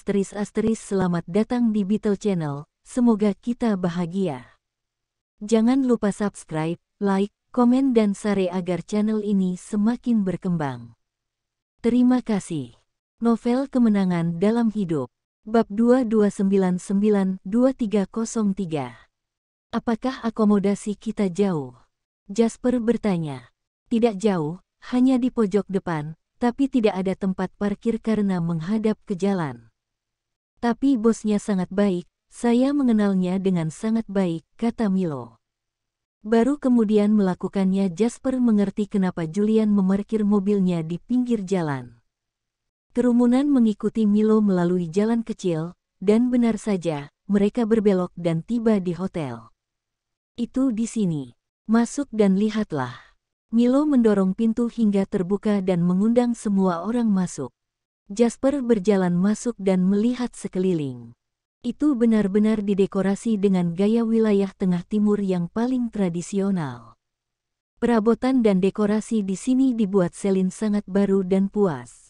Selamat datang di Beetle Channel, semoga kita bahagia. Jangan lupa subscribe, like, komen dan share agar channel ini semakin berkembang. Terima kasih. Novel Kemenangan Dalam Hidup, Bab 2299-2303. Apakah akomodasi kita jauh? Jasper bertanya. Tidak jauh, hanya di pojok depan, tapi tidak ada tempat parkir karena menghadap ke jalan. Tapi bosnya sangat baik, saya mengenalnya dengan sangat baik, kata Milo. Baru kemudian melakukannya Jasper mengerti kenapa Julian memarkir mobilnya di pinggir jalan. Kerumunan mengikuti Milo melalui jalan kecil, dan benar saja, mereka berbelok dan tiba di hotel. Itu di sini. Masuk dan lihatlah. Milo mendorong pintu hingga terbuka dan mengundang semua orang masuk. Jasper berjalan masuk dan melihat sekeliling. Itu benar-benar didekorasi dengan gaya wilayah Tengah Timur yang paling tradisional. Perabotan dan dekorasi di sini dibuat Celine sangat baru dan puas.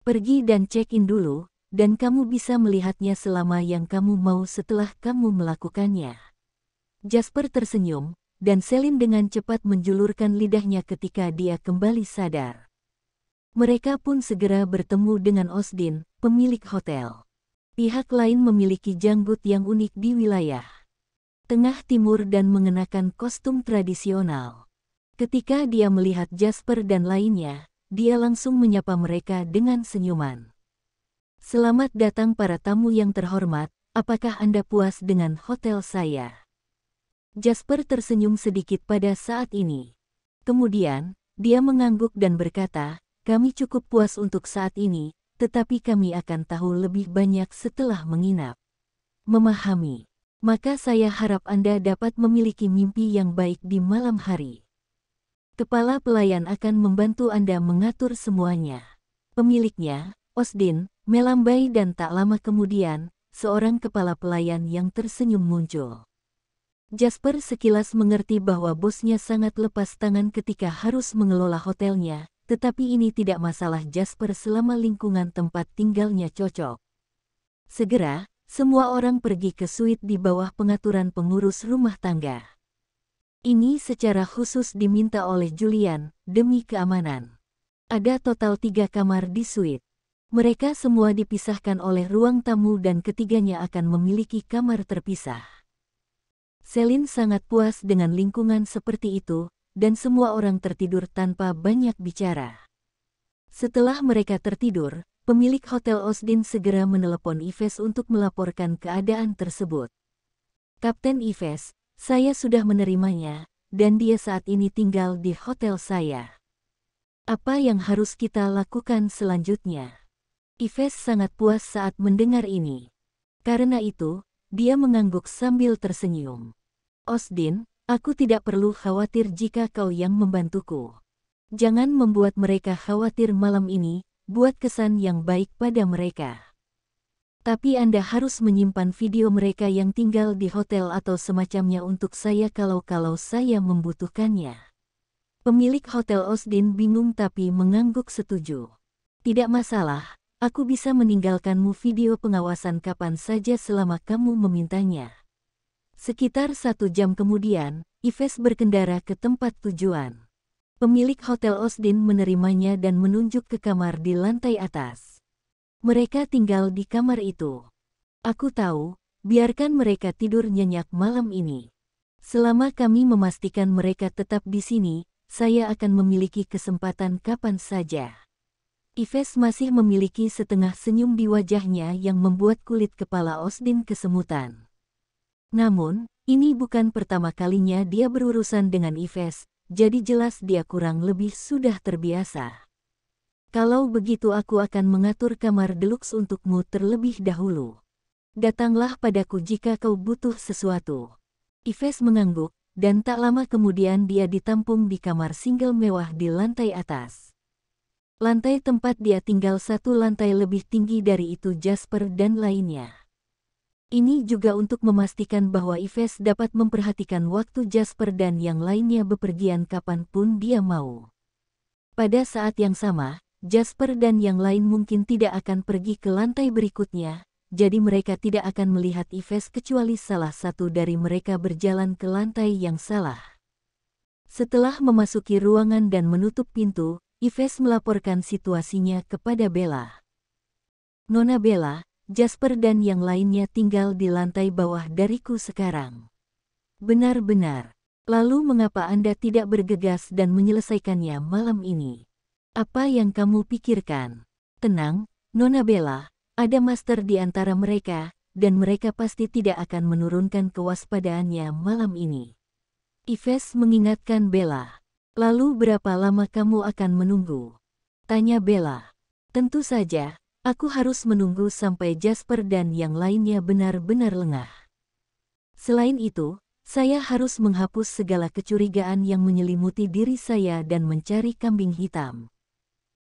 Pergi dan check-in dulu, dan kamu bisa melihatnya selama yang kamu mau setelah kamu melakukannya. Jasper tersenyum, dan Celine dengan cepat menjulurkan lidahnya ketika dia kembali sadar. Mereka pun segera bertemu dengan Osdin, pemilik hotel. Pihak lain memiliki janggut yang unik di wilayah Tengah Timur dan mengenakan kostum tradisional. Ketika dia melihat Jasper dan lainnya, dia langsung menyapa mereka dengan senyuman. Selamat datang para tamu yang terhormat, apakah Anda puas dengan hotel saya? Jasper tersenyum sedikit pada saat ini. Kemudian, dia mengangguk dan berkata, kami cukup puas untuk saat ini, tetapi kami akan tahu lebih banyak setelah menginap. Memahami. Maka saya harap Anda dapat memiliki mimpi yang baik di malam hari. Kepala pelayan akan membantu Anda mengatur semuanya. Pemiliknya, Osdin, melambai dan tak lama kemudian, seorang kepala pelayan yang tersenyum muncul. Jasper sekilas mengerti bahwa bosnya sangat lepas tangan ketika harus mengelola hotelnya, tetapi ini tidak masalah Jasper selama lingkungan tempat tinggalnya cocok. Segera, semua orang pergi ke suite di bawah pengaturan pengurus rumah tangga. Ini secara khusus diminta oleh Julian, demi keamanan. Ada total 3 kamar di suite. Mereka semua dipisahkan oleh ruang tamu dan ketiganya akan memiliki kamar terpisah. Celine sangat puas dengan lingkungan seperti itu, dan semua orang tertidur tanpa banyak bicara. Setelah mereka tertidur, pemilik hotel Osdin segera menelepon Yves untuk melaporkan keadaan tersebut. Kapten Yves, saya sudah menerimanya, dan dia saat ini tinggal di hotel saya. Apa yang harus kita lakukan selanjutnya? Yves sangat puas saat mendengar ini. Karena itu, dia mengangguk sambil tersenyum. Osdin, aku tidak perlu khawatir jika kau yang membantuku. Jangan membuat mereka khawatir malam ini, buat kesan yang baik pada mereka. Tapi Anda harus menyimpan video mereka yang tinggal di hotel atau semacamnya untuk saya kalau saya membutuhkannya. Pemilik hotel Osdin bingung tapi mengangguk setuju. Tidak masalah, aku bisa meninggalkanmu video pengawasan kapan saja selama kamu memintanya. Sekitar 1 jam kemudian, Yves berkendara ke tempat tujuan. Pemilik hotel Osdin menerimanya dan menunjuk ke kamar di lantai atas. Mereka tinggal di kamar itu. Aku tahu, biarkan mereka tidur nyenyak malam ini. Selama kami memastikan mereka tetap di sini, saya akan memiliki kesempatan kapan saja. Yves masih memiliki setengah senyum di wajahnya yang membuat kulit kepala Osdin kesemutan. Namun, ini bukan pertama kalinya dia berurusan dengan Yves, jadi jelas dia kurang lebih sudah terbiasa. Kalau begitu aku akan mengatur kamar deluxe untukmu terlebih dahulu. Datanglah padaku jika kau butuh sesuatu. Yves mengangguk, dan tak lama kemudian dia ditampung di kamar single mewah di lantai atas. Lantai tempat dia tinggal 1 lantai lebih tinggi dari itu Jasper dan lainnya. Ini juga untuk memastikan bahwa Yves dapat memperhatikan waktu Jasper dan yang lainnya bepergian kapanpun dia mau. Pada saat yang sama, Jasper dan yang lain mungkin tidak akan pergi ke lantai berikutnya, jadi mereka tidak akan melihat Yves kecuali salah satu dari mereka berjalan ke lantai yang salah. Setelah memasuki ruangan dan menutup pintu, Yves melaporkan situasinya kepada Bella. Nona Bella, Jasper dan yang lainnya tinggal di lantai bawah dariku sekarang. Benar-benar. Lalu mengapa Anda tidak bergegas dan menyelesaikannya malam ini? Apa yang kamu pikirkan? Tenang, Nona Bella, ada master di antara mereka, dan mereka pasti tidak akan menurunkan kewaspadaannya malam ini. Yves mengingatkan Bella. Lalu berapa lama kamu akan menunggu? Tanya Bella. Tentu saja, aku harus menunggu sampai Jasper dan yang lainnya benar-benar lengah. Selain itu, saya harus menghapus segala kecurigaan yang menyelimuti diri saya dan mencari kambing hitam.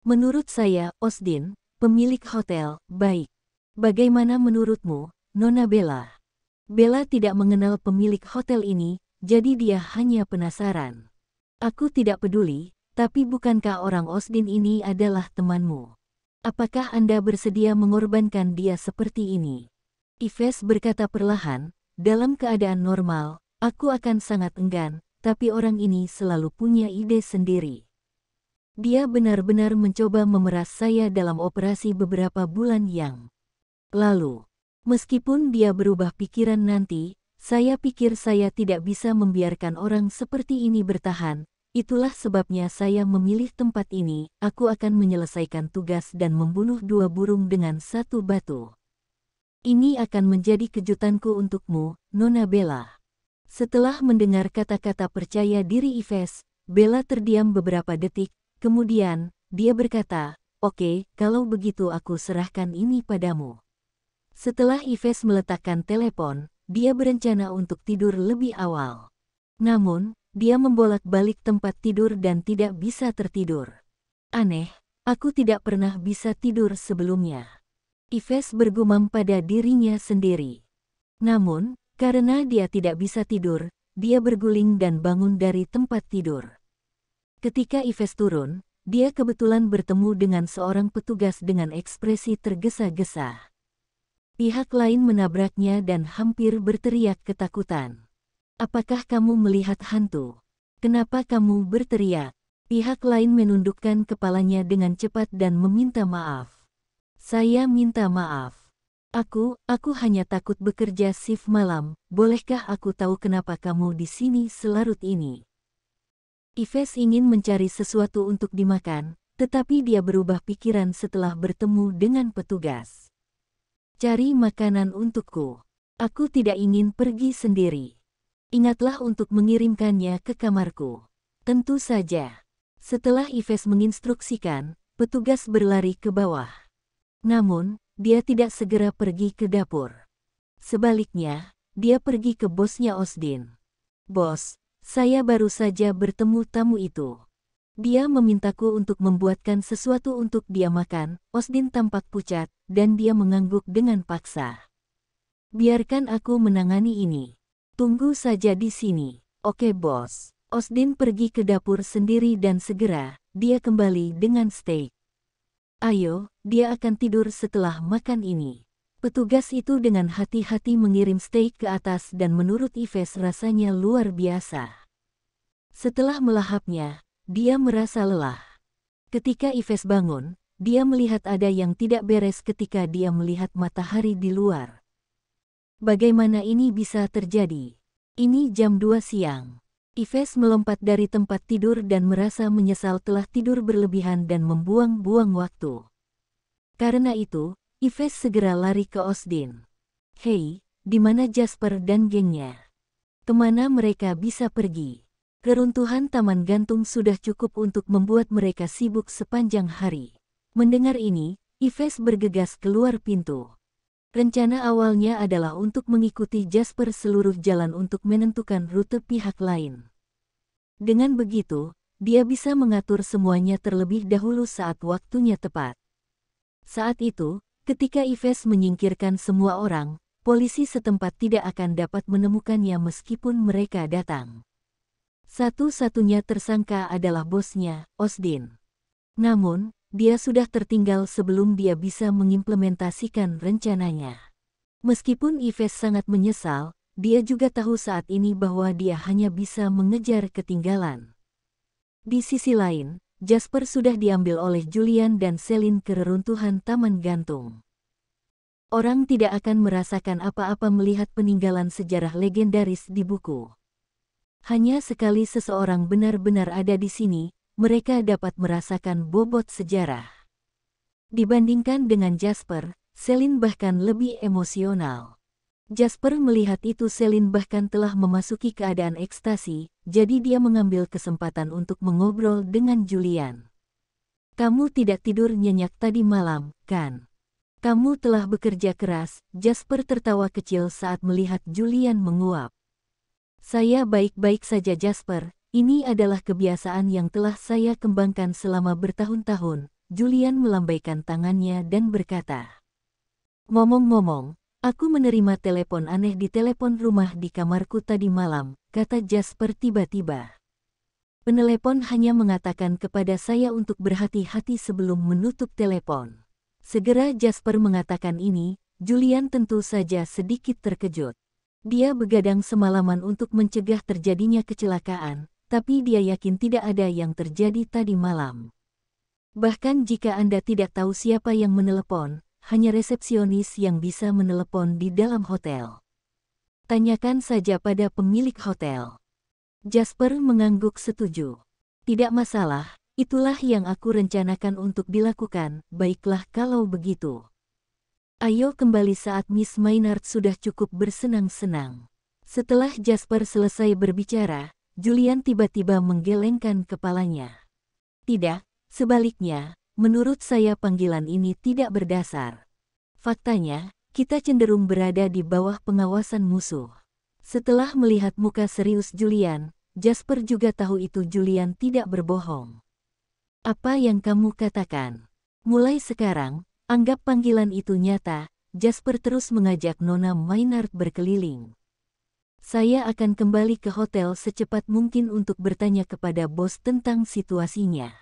Menurut saya, Osdin, pemilik hotel, baik. Bagaimana menurutmu, Nona Bella? Bella tidak mengenal pemilik hotel ini, jadi dia hanya penasaran. Aku tidak peduli, tapi bukankah orang Osdin ini adalah temanmu? Apakah Anda bersedia mengorbankan dia seperti ini? Yves berkata perlahan, dalam keadaan normal, aku akan sangat enggan, tapi orang ini selalu punya ide sendiri. Dia benar-benar mencoba memeras saya dalam operasi beberapa bulan yang lalu. Meskipun dia berubah pikiran nanti, saya pikir saya tidak bisa membiarkan orang seperti ini bertahan. Itulah sebabnya saya memilih tempat ini. Aku akan menyelesaikan tugas dan membunuh 2 burung dengan 1 batu. Ini akan menjadi kejutanku untukmu, Nona Bella. Setelah mendengar kata-kata percaya diri Yves, Bella terdiam beberapa detik, kemudian, dia berkata, "Oke, kalau begitu aku serahkan ini padamu." Setelah Yves meletakkan telepon, dia berencana untuk tidur lebih awal. Namun, dia membolak-balik tempat tidur dan tidak bisa tertidur. Aneh, aku tidak pernah bisa tidur sebelumnya. Yves bergumam pada dirinya sendiri. Namun, karena dia tidak bisa tidur, dia berguling dan bangun dari tempat tidur. Ketika Yves turun, dia kebetulan bertemu dengan seorang petugas dengan ekspresi tergesa-gesa. Pihak lain menabraknya dan hampir berteriak ketakutan. "Apakah kamu melihat hantu? Kenapa kamu berteriak?" Pihak lain menundukkan kepalanya dengan cepat dan meminta maaf. "Saya minta maaf. Aku hanya takut bekerja shift malam. Bolehkah aku tahu kenapa kamu di sini selarut ini?" Yves ingin mencari sesuatu untuk dimakan, tetapi dia berubah pikiran setelah bertemu dengan petugas. "Cari makanan untukku. Aku tidak ingin pergi sendiri. Ingatlah untuk mengirimkannya ke kamarku." Tentu saja. Setelah Yves menginstruksikan, petugas berlari ke bawah. Namun, dia tidak segera pergi ke dapur. Sebaliknya, dia pergi ke bosnya Osdin. "Bos, saya baru saja bertemu tamu itu. Dia memintaku untuk membuatkan sesuatu untuk dia makan." Osdin tampak pucat, dan dia mengangguk dengan paksa. "Biarkan aku menangani ini. Tunggu saja di sini." "Oke bos." Osdin pergi ke dapur sendiri dan segera, dia kembali dengan steak. "Ayo, dia akan tidur setelah makan ini." Petugas itu dengan hati-hati mengirim steak ke atas dan menurut Yves rasanya luar biasa. Setelah melahapnya, dia merasa lelah. Ketika Yves bangun, dia melihat ada yang tidak beres ketika dia melihat matahari di luar. Bagaimana ini bisa terjadi? Ini jam 2 siang. Yves melompat dari tempat tidur dan merasa menyesal telah tidur berlebihan dan membuang-buang waktu. Karena itu, Yves segera lari ke Osdin. "Hei, di mana Jasper dan gengnya? Kemana mereka bisa pergi?" Keruntuhan taman gantung sudah cukup untuk membuat mereka sibuk sepanjang hari. Mendengar ini, Yves bergegas keluar pintu. Rencana awalnya adalah untuk mengikuti Jasper seluruh jalan untuk menentukan rute pihak lain. Dengan begitu, dia bisa mengatur semuanya terlebih dahulu saat waktunya tepat. Saat itu, ketika Yves menyingkirkan semua orang, polisi setempat tidak akan dapat menemukannya meskipun mereka datang. Satu-satunya tersangka adalah bosnya, Osdin. Namun, dia sudah tertinggal sebelum dia bisa mengimplementasikan rencananya. Meskipun Yves sangat menyesal, dia juga tahu saat ini bahwa dia hanya bisa mengejar ketinggalan. Di sisi lain, Jasper sudah diambil oleh Julian dan Celine ke reruntuhan taman gantung. Orang tidak akan merasakan apa-apa melihat peninggalan sejarah legendaris di buku. Hanya sekali seseorang benar-benar ada di sini, mereka dapat merasakan bobot sejarah. Dibandingkan dengan Jasper, Celine bahkan lebih emosional. Jasper melihat itu Celine bahkan telah memasuki keadaan ekstasi, jadi dia mengambil kesempatan untuk mengobrol dengan Julian. "Kamu tidak tidur nyenyak tadi malam, kan? Kamu telah bekerja keras." Jasper tertawa kecil saat melihat Julian menguap. "Saya baik-baik saja Jasper, ini adalah kebiasaan yang telah saya kembangkan selama bertahun-tahun." Julian melambaikan tangannya dan berkata, "Ngomong-ngomong, aku menerima telepon aneh di telepon rumah di kamarku tadi malam," kata Jasper tiba-tiba. "Penelepon hanya mengatakan kepada saya untuk berhati-hati sebelum menutup telepon." Segera Jasper mengatakan ini, Julian tentu saja sedikit terkejut. Dia begadang semalaman untuk mencegah terjadinya kecelakaan, tapi dia yakin tidak ada yang terjadi tadi malam. Bahkan jika Anda tidak tahu siapa yang menelepon, hanya resepsionis yang bisa menelepon di dalam hotel. Tanyakan saja pada pemilik hotel. Jasper mengangguk setuju. "Tidak masalah, itulah yang aku rencanakan untuk dilakukan." "Baiklah kalau begitu. Ayo kembali." Saat Miss Maynard sudah cukup bersenang-senang. Setelah Jasper selesai berbicara, Julian tiba-tiba menggelengkan kepalanya. "Tidak, sebaliknya. Menurut saya panggilan ini tidak berdasar. Faktanya, kita cenderung berada di bawah pengawasan musuh." Setelah melihat muka serius Julian, Jasper juga tahu itu Julian tidak berbohong. "Apa yang kamu katakan? Mulai sekarang, anggap panggilan itu nyata." Jasper terus mengajak Nona Maynard berkeliling. "Saya akan kembali ke hotel secepat mungkin untuk bertanya kepada bos tentang situasinya."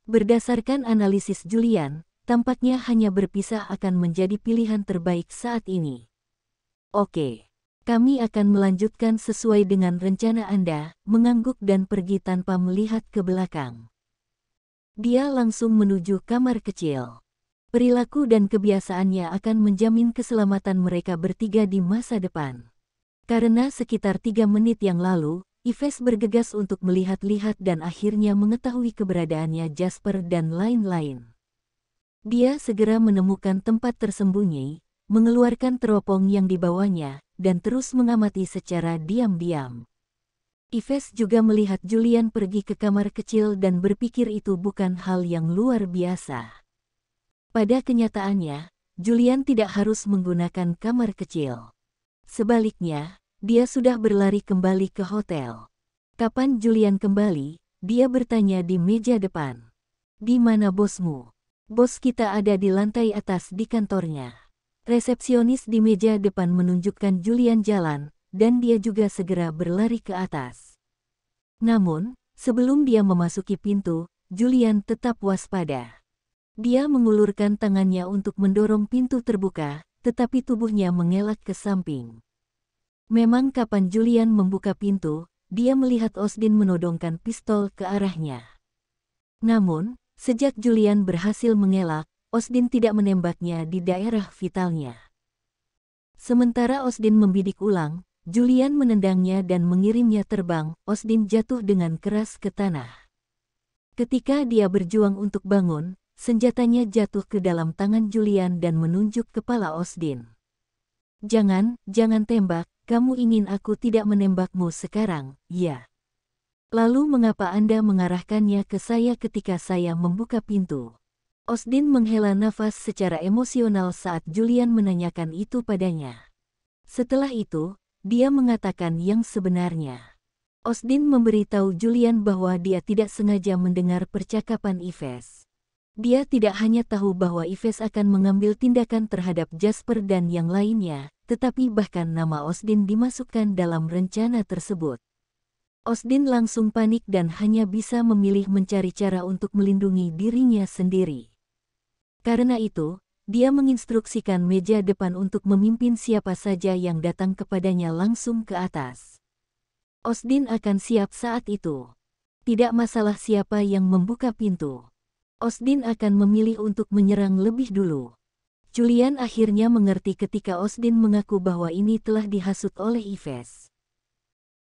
Berdasarkan analisis Julian, tampaknya hanya berpisah akan menjadi pilihan terbaik saat ini. "Oke, kami akan melanjutkan sesuai dengan rencana Anda," mengangguk dan pergi tanpa melihat ke belakang. Dia langsung menuju kamar kecil. Perilaku dan kebiasaannya akan menjamin keselamatan mereka bertiga di masa depan. Karena sekitar 3 menit yang lalu, Yves bergegas untuk melihat-lihat dan akhirnya mengetahui keberadaannya Jasper dan lain-lain. Dia segera menemukan tempat tersembunyi, mengeluarkan teropong yang dibawanya, dan terus mengamati secara diam-diam. Yves juga melihat Julian pergi ke kamar kecil dan berpikir itu bukan hal yang luar biasa. Pada kenyataannya, Julian tidak harus menggunakan kamar kecil. Sebaliknya, dia sudah berlari kembali ke hotel. Kapan Julian kembali? Dia bertanya di meja depan. "Di mana bosmu?" "Bos kita ada di lantai atas di kantornya." Resepsionis di meja depan menunjukkan Julian jalan, dan dia juga segera berlari ke atas. Namun, sebelum dia memasuki pintu, Julian tetap waspada. Dia mengulurkan tangannya untuk mendorong pintu terbuka, tetapi tubuhnya mengelak ke samping. Memang kapan Julian membuka pintu, dia melihat Osdin menodongkan pistol ke arahnya. Namun, sejak Julian berhasil mengelak, Osdin tidak menembaknya di daerah vitalnya. Sementara Osdin membidik ulang, Julian menendangnya dan mengirimnya terbang. Osdin jatuh dengan keras ke tanah. Ketika dia berjuang untuk bangun, senjatanya jatuh ke dalam tangan Julian dan menunjuk kepala Osdin. Jangan tembak. Kamu ingin aku tidak menembakmu sekarang, ya? Lalu mengapa Anda mengarahkannya ke saya ketika saya membuka pintu?" Osdin menghela nafas secara emosional saat Julian menanyakan itu padanya. Setelah itu, dia mengatakan yang sebenarnya. Osdin memberitahu Julian bahwa dia tidak sengaja mendengar percakapan Yves. Dia tidak hanya tahu bahwa Yves akan mengambil tindakan terhadap Jasper dan yang lainnya, tetapi bahkan nama Osdin dimasukkan dalam rencana tersebut. Osdin langsung panik dan hanya bisa memilih mencari cara untuk melindungi dirinya sendiri. Karena itu, dia menginstruksikan meja depan untuk memimpin siapa saja yang datang kepadanya langsung ke atas. Osdin akan siap saat itu. Tidak masalah siapa yang membuka pintu. Osdin akan memilih untuk menyerang lebih dulu. Julian akhirnya mengerti ketika Osdin mengaku bahwa ini telah dihasut oleh Yves.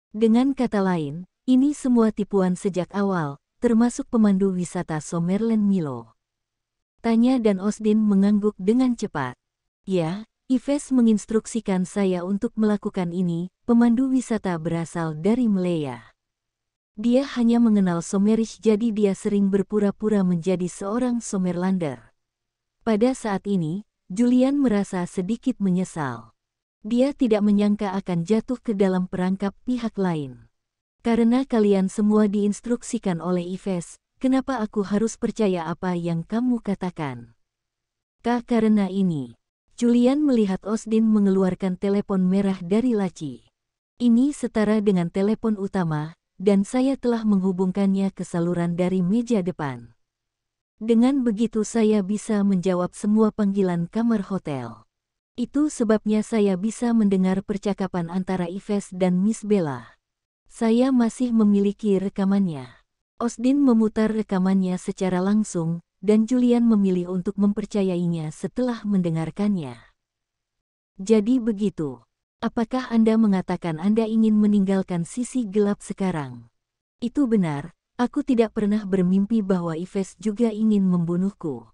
Dengan kata lain, ini semua tipuan sejak awal, termasuk pemandu wisata Summerland Milo. Tanya dan Osdin mengangguk dengan cepat. Ya, Yves menginstruksikan saya untuk melakukan ini, pemandu wisata berasal dari Malaya. Dia hanya mengenal Sommerish jadi dia sering berpura-pura menjadi seorang Summerlander. Pada saat ini, Julian merasa sedikit menyesal. Dia tidak menyangka akan jatuh ke dalam perangkap pihak lain. Karena kalian semua diinstruksikan oleh Yves, kenapa aku harus percaya apa yang kamu katakan? Karena ini. Julian melihat Osdin mengeluarkan telepon merah dari laci. Ini setara dengan telepon utama, dan saya telah menghubungkannya ke saluran dari meja depan. Dengan begitu saya bisa menjawab semua panggilan kamar hotel. Itu sebabnya saya bisa mendengar percakapan antara Yves dan Miss Bella. Saya masih memiliki rekamannya. Osdin memutar rekamannya secara langsung, dan Julian memilih untuk mempercayainya setelah mendengarkannya. Jadi begitu. Apakah Anda mengatakan Anda ingin meninggalkan sisi gelap sekarang? Itu benar, aku tidak pernah bermimpi bahwa Yves juga ingin membunuhku.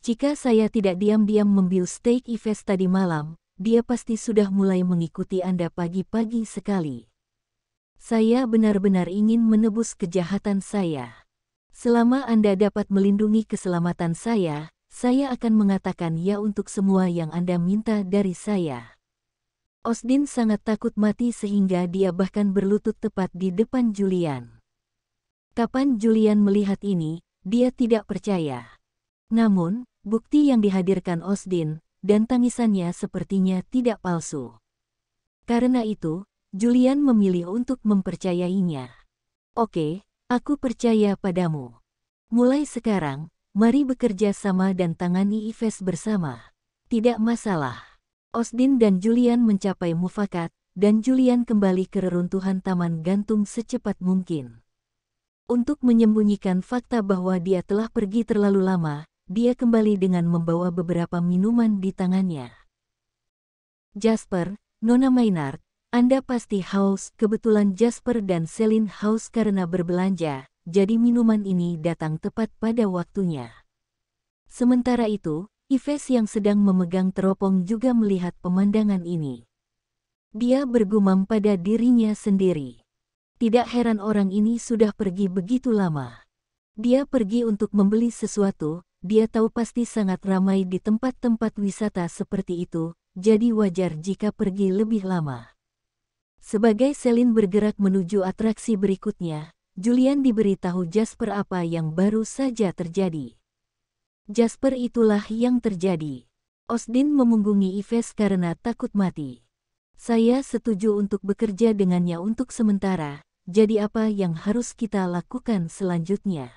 Jika saya tidak diam-diam membius steak Yves tadi malam, dia pasti sudah mulai mengikuti Anda pagi-pagi sekali. Saya benar-benar ingin menebus kejahatan saya. Selama Anda dapat melindungi keselamatan saya akan mengatakan ya untuk semua yang Anda minta dari saya. Osdin sangat takut mati sehingga dia bahkan berlutut tepat di depan Julian. Kapan Julian melihat ini, dia tidak percaya. Namun, bukti yang dihadirkan Osdin, dan tangisannya sepertinya tidak palsu. Karena itu, Julian memilih untuk mempercayainya. Oke, aku percaya padamu. Mulai sekarang, mari bekerja sama dan tangani Yves bersama. Tidak masalah. Osdin dan Julian mencapai mufakat, dan Julian kembali ke reruntuhan taman gantung secepat mungkin. Untuk menyembunyikan fakta bahwa dia telah pergi terlalu lama, dia kembali dengan membawa beberapa minuman di tangannya. Jasper, Nona Maynard, Anda pasti haus. Kebetulan Jasper dan Celine haus karena berbelanja, jadi minuman ini datang tepat pada waktunya. Sementara itu, Yves yang sedang memegang teropong juga melihat pemandangan ini. Dia bergumam pada dirinya sendiri. Tidak heran orang ini sudah pergi begitu lama. Dia pergi untuk membeli sesuatu, dia tahu pasti sangat ramai di tempat-tempat wisata seperti itu, jadi wajar jika pergi lebih lama. Sebagai Celine bergerak menuju atraksi berikutnya, Julian diberitahu Jasper apa yang baru saja terjadi. Jasper, itulah yang terjadi. Osdin memunggungi Yves karena takut mati. Saya setuju untuk bekerja dengannya untuk sementara, jadi apa yang harus kita lakukan selanjutnya?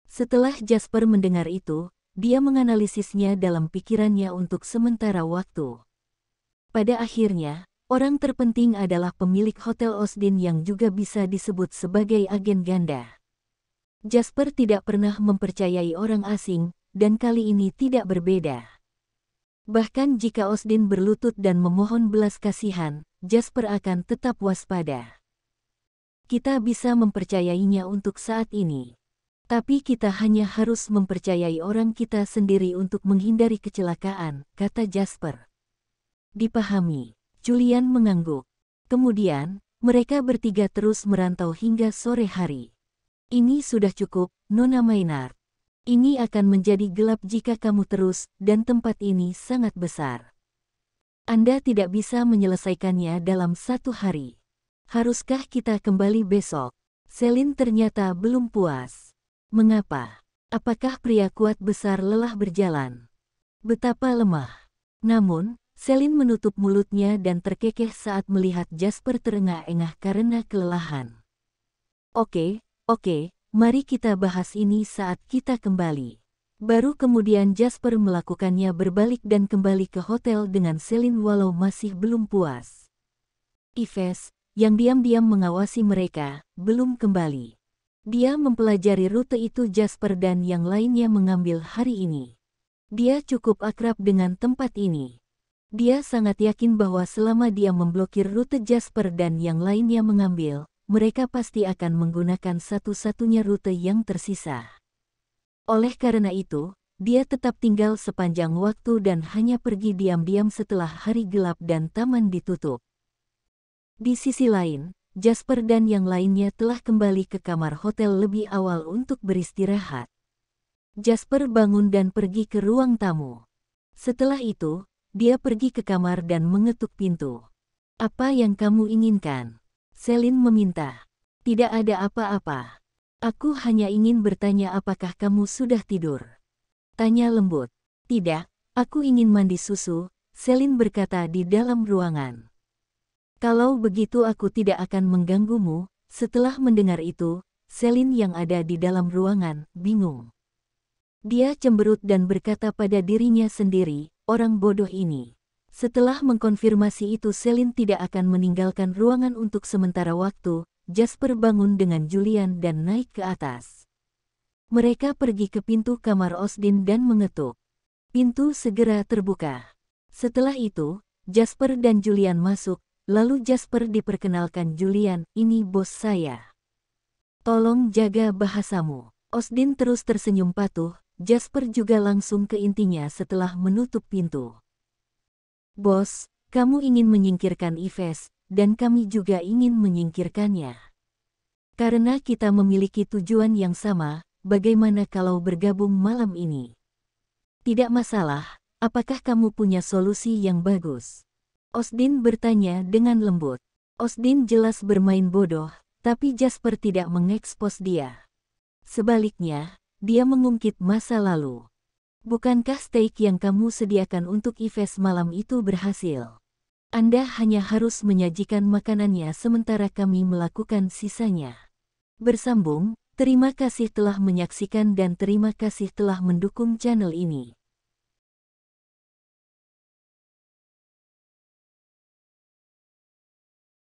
Setelah Jasper mendengar itu, dia menganalisisnya dalam pikirannya untuk sementara waktu. Pada akhirnya, orang terpenting adalah pemilik Hotel Osdin yang juga bisa disebut sebagai agen ganda. Jasper tidak pernah mempercayai orang asing, dan kali ini tidak berbeda. Bahkan jika Osdin berlutut dan memohon belas kasihan, Jasper akan tetap waspada. Kita bisa mempercayainya untuk saat ini. Tapi kita hanya harus mempercayai orang kita sendiri untuk menghindari kecelakaan, kata Jasper. Dipahami. Julian mengangguk. Kemudian, mereka bertiga terus merantau hingga sore hari. Ini sudah cukup, Nona Maynard. Ini akan menjadi gelap jika kamu terus, dan tempat ini sangat besar. Anda tidak bisa menyelesaikannya dalam satu hari. Haruskah kita kembali besok? Celine ternyata belum puas. Mengapa? Apakah pria kuat besar lelah berjalan? Betapa lemah. Namun, Celine menutup mulutnya dan terkekeh saat melihat Jasper terengah-engah karena kelelahan. Oke, mari kita bahas ini saat kita kembali. Baru kemudian Jasper melakukannya berbalik dan kembali ke hotel dengan Celine walau masih belum puas. Yves, yang diam-diam mengawasi mereka, belum kembali. Dia mempelajari rute itu Jasper dan yang lainnya mengambil hari ini. Dia cukup akrab dengan tempat ini. Dia sangat yakin bahwa selama dia memblokir rute Jasper dan yang lainnya mengambil, mereka pasti akan menggunakan satu-satunya rute yang tersisa. Oleh karena itu, dia tetap tinggal sepanjang waktu dan hanya pergi diam-diam setelah hari gelap dan taman ditutup. Di sisi lain, Jasper dan yang lainnya telah kembali ke kamar hotel lebih awal untuk beristirahat. Jasper bangun dan pergi ke ruang tamu. Setelah itu, dia pergi ke kamar dan mengetuk pintu. "Apa yang kamu inginkan?" Celine meminta. "Tidak ada apa-apa. Aku hanya ingin bertanya apakah kamu sudah tidur?" Tanya lembut. "Tidak, aku ingin mandi susu," Celine berkata di dalam ruangan. "Kalau begitu aku tidak akan mengganggumu." Setelah mendengar itu, Celine yang ada di dalam ruangan, bingung. Dia cemberut dan berkata pada dirinya sendiri, orang bodoh ini. Setelah mengkonfirmasi itu Celine tidak akan meninggalkan ruangan untuk sementara waktu. Jasper bangun dengan Julian dan naik ke atas. Mereka pergi ke pintu kamar Osdin dan mengetuk. Pintu segera terbuka. Setelah itu, Jasper dan Julian masuk, lalu Jasper diperkenalkan Julian, "Ini bos saya. Tolong jaga bahasamu." Osdin terus tersenyum patuh, Jasper juga langsung ke intinya setelah menutup pintu. "Bos, kamu ingin menyingkirkan Yves, dan kami juga ingin menyingkirkannya. Karena kita memiliki tujuan yang sama, bagaimana kalau bergabung malam ini?" "Tidak masalah, apakah kamu punya solusi yang bagus?" Osdin bertanya dengan lembut. Osdin jelas bermain bodoh, tapi Jasper tidak mengekspos dia. Sebaliknya, dia mengungkit masa lalu. "Bukankah steak yang kamu sediakan untuk Yves malam itu berhasil? Anda hanya harus menyajikan makanannya sementara kami melakukan sisanya." Bersambung, terima kasih telah menyaksikan dan terima kasih telah mendukung channel ini.